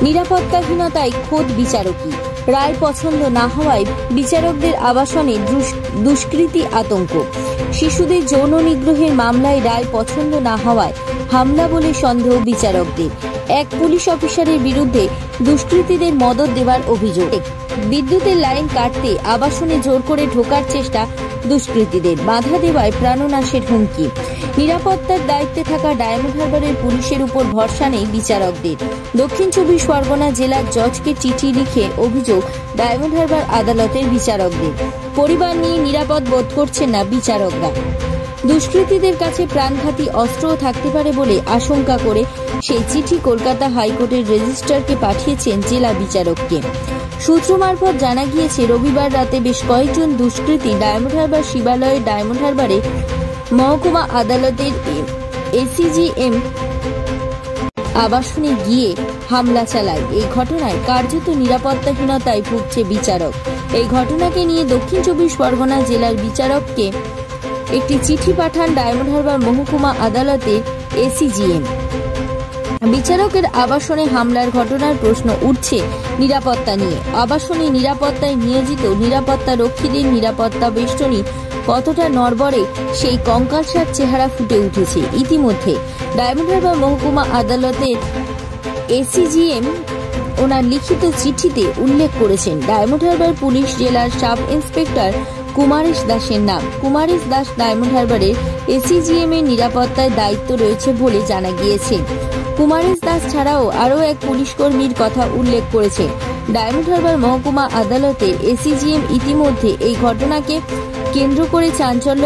নিরাপত্তাহীনতায় খোদ বিচারকই। রায় পছন্দ না হওয়ায় বিচারকদের আবাসনে দুষ্কৃতী আতঙ্ক। শিশুদের যৌন নিগ্রহের মামলায় রায় পছন্দ না হওয়ায় হামলা বলে সন্দেহ বিচারকদের। এক পুলিশ অফিসারের বিরুদ্ধে দুষ্কৃতীদের মদত দেওয়ার অভিযোগ। বিদ্যুতের লাইন কাটতে আবাসনে জোর করে ঢোকার চেষ্টা দুষ্কৃতীদের, বাধা দেওয়ায় প্রাণনাশের হুমকি। নিরাপত্তার দায়িত্বে থাকা ডায়মন্ড হারবারের পুলিশের উপর ভরসা নেই বিচারকদের। দক্ষিণ 24 পরগনা জেলার জজকে চিঠি লিখে অভিযোগ ডায়মন্ড হারবার আদালতের বিচারকদের। পরিবার নিয়ে নিরাপদ বোধ করছেন না বিচারকরা। দুষ্কৃতীদের কাছে প্রাণঘাতী অস্ত্রও থাকতে পারে বলে আশঙ্কা করে সেই চিঠি কলকাতা হাইকোর্টের রেজিস্ট্রারকে পাঠিয়েছেন জেলা বিচারককে। সূত্র মারফত জানা গিয়েছে, রবিবার রাতে বেশ কয়েকজন দুষ্কৃতী ডায়মন্ড হারবার শিবালয়ের ডায়মন্ড হারবারে মহকুমা আদালতের এসিজিএম আবাসনে গিয়ে হামলা চালায়। এই ঘটনায় কার্যত নিরাপত্তাহীনতায় ভুগছে বিচারক। এই ঘটনাকে নিয়ে দক্ষিণ 24 পরগনা জেলার বিচারককে একটি চিঠি পাঠান ডায়মন্ড হারবার মহকুমা আদালতের এসিজিএম। বিচারকের আবাসনে হামলার ঘটনার প্রশ্ন উঠছে নিরাপত্তা নিয়ে। আবাসনে নিরাপত্তায় নিয়োজিত নিরাপত্তা রক্ষীদের নিরাপত্তা বেষ্টনী কতটা নড়বড়ে সেই কঙ্কালসার চেহারা ফুটে উঠেছে। ইতিমধ্যে ডায়মন্ড হারবার মহকুমা আদালতের এসিজিএম ওনার লিখিত চিঠিতে উল্লেখ করেছেন ডায়মন্ড হারবার পুলিশ জেলার সাব ইন্সপেক্টর কুমারেশ দাসের নাম। কুমারেশ দাস ডায়মন্ড হারবারের এসিজিএম এর নিরাপত্তায় দায়িত্ব রয়েছে বলে জানা গিয়েছে। কুমারেশ দাস ছাড়াও আরও এক পুলিশ কর্মীর কথা উল্লেখ করেছে। ডায়মন্ড হারবার মহকুমা আদালতের এসিজিএম ইতিমধ্যে এই ঘটনাকে কেন্দ্র করে চাঞ্চল্য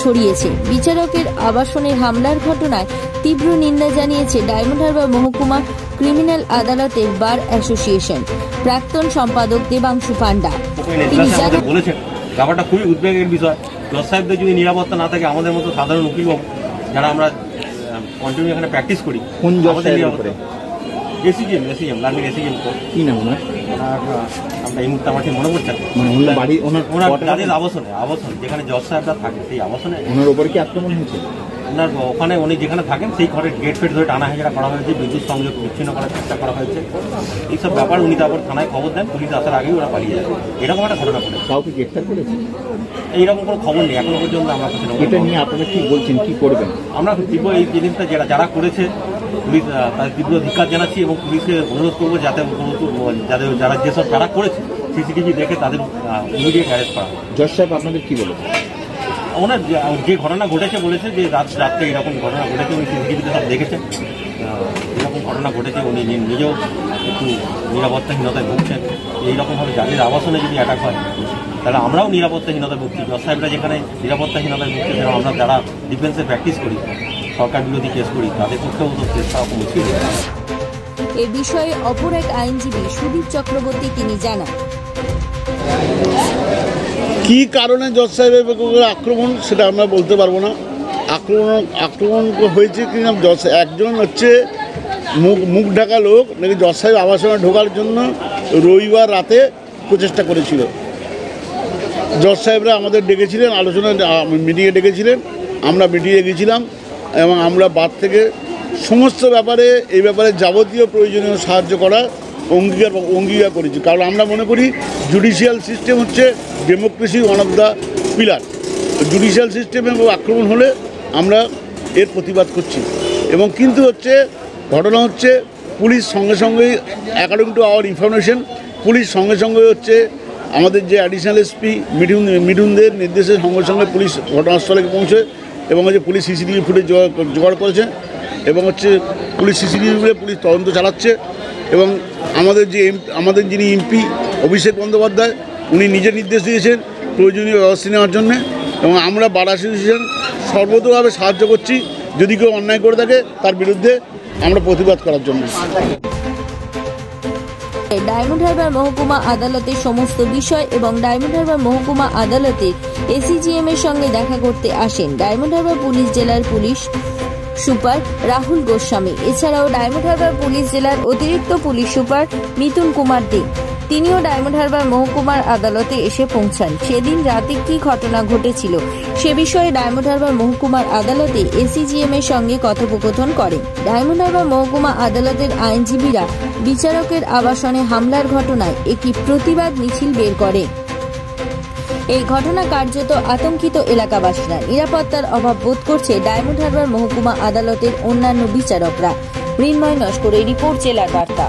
ছড়িয়েছে। বিচারকের আবাসনের হামলার ঘটনায় তীব্র নিন্দা জানিয়েছে ডায়মন্ড হারবার মহকুমা ক্রিমিনাল আদালতের বার অ্যাসোসিয়েশন প্রাক্তন সম্পাদক দেবাংশু পান্ডা। তিনি বলেছেন ব্যাপারটা খুবই উদ্বেগের বিষয়। জজ সাহেবদের যদি নিরাপত্তা না থাকে, আমাদের মতো সাধারণ উকিল যারা আমরা কন্টিনিউ এখানে প্র্যাকটিস করি, কোন জজ সাহেবের উপরে? এসিজিএম লার্নিং এসিজিএম কি নাম ওনার? আমরা এই মুহূর্তে আমার ঠিক মনে পড়ছে ওনার যাদের আবাসনে যেখানে জজ সাহেবরা থাকে সেই আবাসনে ওনার উপরে কি আক্রমণ হয়েছে? ওনার ওখানে উনি যেখানে থাকেন সেই ঘরের গেট ফেট ধরে টানা হেঁচড়া করা হয়েছে, বিদ্যুৎ সংযোগ বিচ্ছিন্ন করার চেষ্টা করা হয়েছে। এইসব ব্যাপার উনি তারপর থানায় খবর দেন, পুলিশ আসার আগেই ওরা পালিয়ে যায়। এরকম একটা ঘটনা ঘটে। কাউকে গ্রেফতার করেছে? এইরকম কোনো খবর নেই এখনো পর্যন্ত। আমরা এটা নিয়ে আপনারা কি বলছেন, কি করবেন? আমরা তীব্র এই জিনিসটা যারা করেছে পুলিশ তাদের তীব্র ধিক্কার জানাচ্ছি এবং পুলিশকে অনুরোধ করবো যাতে যারা যেসব যারা করেছে সিসিটিভি দেখে তাদের ইমিডিয়েট অ্যারেস্ট করা। জজ সাহেব আপনাদের কি বলেছে? ওনার যে ঘটনা ঘটেছে বলেছে যে রাত্রে এরকম ঘটনা ঘটেছে, উনি সিসিটিভিতে সব দেখেছেন। এরকম ঘটনা ঘটেছে, উনি নিজেও একটু নিরাপত্তাহীনতায় ভুগছেন। এইরকমভাবে যাদের আবাসনে যদি অ্যাটাক হয় তাহলে আমরাও নিরাপত্তাহীনতায় ভুগছি। জজ সাহেবরা যেখানে নিরাপত্তাহীনতায় ভুগছে, যেন আমরা যারা ডিফেন্সে প্র্যাকটিস করি, সরকার বিরোধী কেস করি, তাদের পক্ষেও তো কেস করা মুশকিল। এ বিষয়ে অপর এক আইনজীবী সুদীপ চক্রবর্তী তিনি জানান, কি কারণে জজ সাহেবের আক্রমণ সেটা আমরা বলতে পারবো না। আক্রমণ হয়েছে কিনা, জজ একজন হচ্ছে মুখ ঢাকা লোক নাকি জজ সাহেব আবাসনে ঢোকার জন্য রবিবার রাতে প্রচেষ্টা করেছিল। জজ সাহেবরা আমাদের ডেকেছিলেন, আলোচনা মিটিংয়ে ডেকেছিলেন, আমরা মিটিংয়ে গেছিলাম এবং আমরা বাদ থেকে সমস্ত ব্যাপারে এই ব্যাপারে যাবতীয় প্রয়োজনীয় সাহায্য করা অঙ্গীকার করেছি। কারণ আমরা মনে করি জুডিশিয়াল সিস্টেম হচ্ছে democracy one of the pillar. Judicial সিস্টেমে আক্রমণ হলে আমরা এর প্রতিবাদ করছি। এবং কিন্তু হচ্ছে ঘটনা হচ্ছে পুলিশ সঙ্গে সঙ্গেই according to our information police সঙ্গে সঙ্গে হচ্ছে আমাদের যে অ্যাডিশনাল এসপি মিঠুনদের নির্দেশে সঙ্গে সঙ্গে পুলিশ ঘটনাস্থলে পৌঁছে এবং হচ্ছে পুলিশ সিসিটিভি ফুটেজ জোগাড় করেছে এবং হচ্ছে পুলিশ সিসিটিভিতে পুলিশ তদন্ত চালাচ্ছে। এবং আমাদের যিনি এমপি অভিষেক বন্দ্যোপাধ্যায় উনি নিজে নির্দেশ দিয়েছেন প্রয়োজনীয় ব্যবস্থা নেওয়ার জন্য এবং আমরা বার অ্যাসোসিয়েশন সর্বতোভাবে সাহায্য করছি। যদি কেউ অন্যায় করে থাকে তার বিরুদ্ধে আমরা প্রতিবাদ করার জন্য। ডায়মন্ড হারবার মহকুমা আদালতের সমস্ত বিষয় এবং ডায়মন্ড হারবার মহকুমা আদালতে এসিজিএম এর সঙ্গে দেখা করতে আসেন ডায়মন্ড হারবার পুলিশ জেলার পুলিশ সুপার রাহুল গোস্বামী। এছাড়াও ডায়মন্ড হারবার পুলিশ জেলার অতিরিক্ত পুলিশ সুপার মিথুন কুমার দে। তিনিও ডায়মন্ড হারবার মহকুমার আদালতে এসে পৌঁছান। সেদিন রাতে কি ঘটনা ঘটেছিল সে বিষয়ে ডায়মন্ড হারবার মহকুমার আদালতে এসিজিএম এর সঙ্গে কথোপকথন করেন। ডায়মন্ড হারবার মহকুমা আদালতের আইনজীবীরা বিচারকের আবাসনে হামলার ঘটনায় একটি প্রতিবাদ মিছিল বের করে। এই ঘটনা কার্যত আতঙ্কিত এলাকাবাসীরা। নিরাপত্তার অভাব বোধ করছে ডায়মন্ড হারবার মহকুমা আদালতের অন্যান্য বিচারকরা। মৃন্ময় নস্করের রিপোর্ট, জেলার বার্তা।